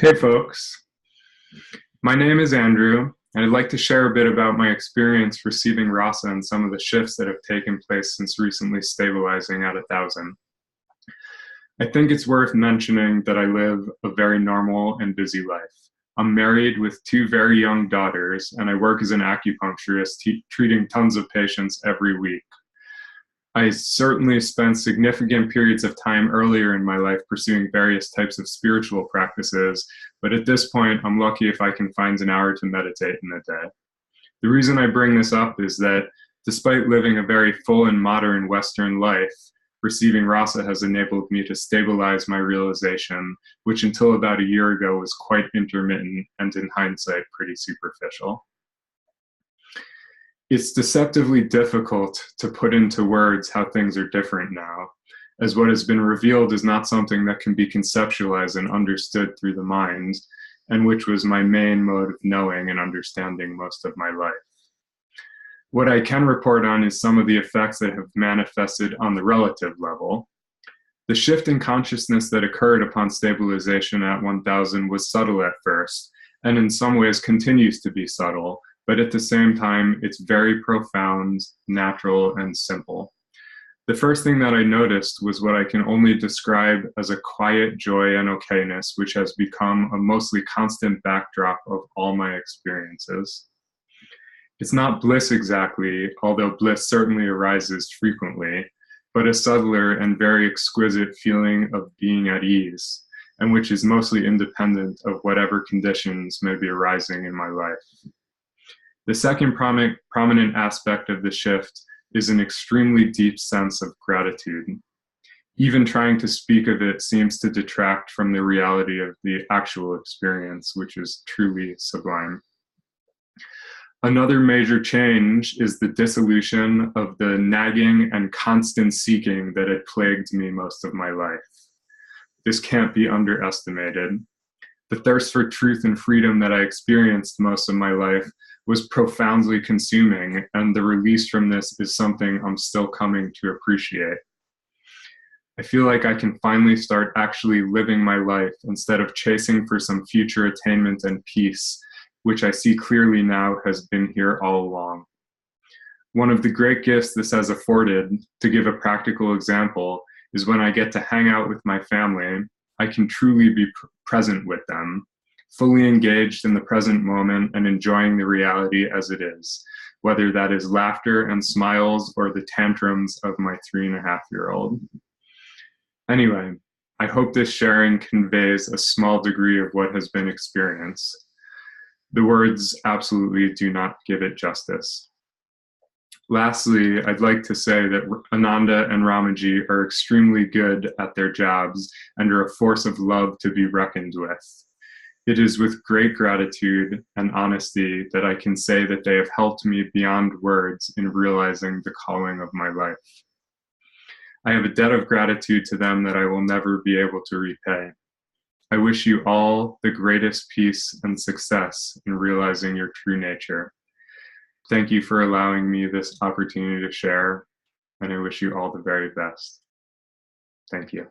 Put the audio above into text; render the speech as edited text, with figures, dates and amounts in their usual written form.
Hey folks, my name is Andrew, and I'd like to share a bit about my experience receiving Rasa and some of the shifts that have taken place since recently stabilizing at 1,000. I think it's worth mentioning that I live a very normal and busy life. I'm married with two very young daughters, and I work as an acupuncturist, treating tons of patients every week. I certainly spent significant periods of time earlier in my life pursuing various types of spiritual practices, but at this point, I'm lucky if I can find an hour to meditate in a day. The reason I bring this up is that despite living a very full and modern Western life, receiving Rasa has enabled me to stabilize my realization, which until about a year ago was quite intermittent and in hindsight pretty superficial. It's deceptively difficult to put into words how things are different now, as what has been revealed is not something that can be conceptualized and understood through the mind, and which was my main mode of knowing and understanding most of my life. What I can report on is some of the effects that have manifested on the relative level. The shift in consciousness that occurred upon stabilization at 1,000 was subtle at first, and in some ways continues to be subtle, but at the same time, it's very profound, natural, and simple. The first thing that I noticed was what I can only describe as a quiet joy and okayness, which has become a mostly constant backdrop of all my experiences. It's not bliss exactly, although bliss certainly arises frequently, but a subtler and very exquisite feeling of being at ease, and which is mostly independent of whatever conditions may be arising in my life. The second prominent aspect of the shift is an extremely deep sense of gratitude. Even trying to speak of it seems to detract from the reality of the actual experience, which is truly sublime. Another major change is the dissolution of the nagging and constant seeking that had plagued me most of my life. This can't be underestimated. The thirst for truth and freedom that I experienced most of my life was profoundly consuming, and the release from this is something I'm still coming to appreciate. I feel like I can finally start actually living my life instead of chasing for some future attainment and peace, which I see clearly now has been here all along. One of the great gifts this has afforded, to give a practical example, is when I get to hang out with my family, I can truly be present with them, fully engaged in the present moment and enjoying the reality as it is, whether that is laughter and smiles or the tantrums of my 3.5-year-old. Anyway, I hope this sharing conveys a small degree of what has been experienced. The words absolutely do not give it justice. Lastly, I'd like to say that Ananda and Ramaji are extremely good at their jobs and are a force of love to be reckoned with. It is with great gratitude and honesty that I can say that they have helped me beyond words in realizing the calling of my life. I have a debt of gratitude to them that I will never be able to repay. I wish you all the greatest peace and success in realizing your true nature. Thank you for allowing me this opportunity to share, and I wish you all the very best. Thank you.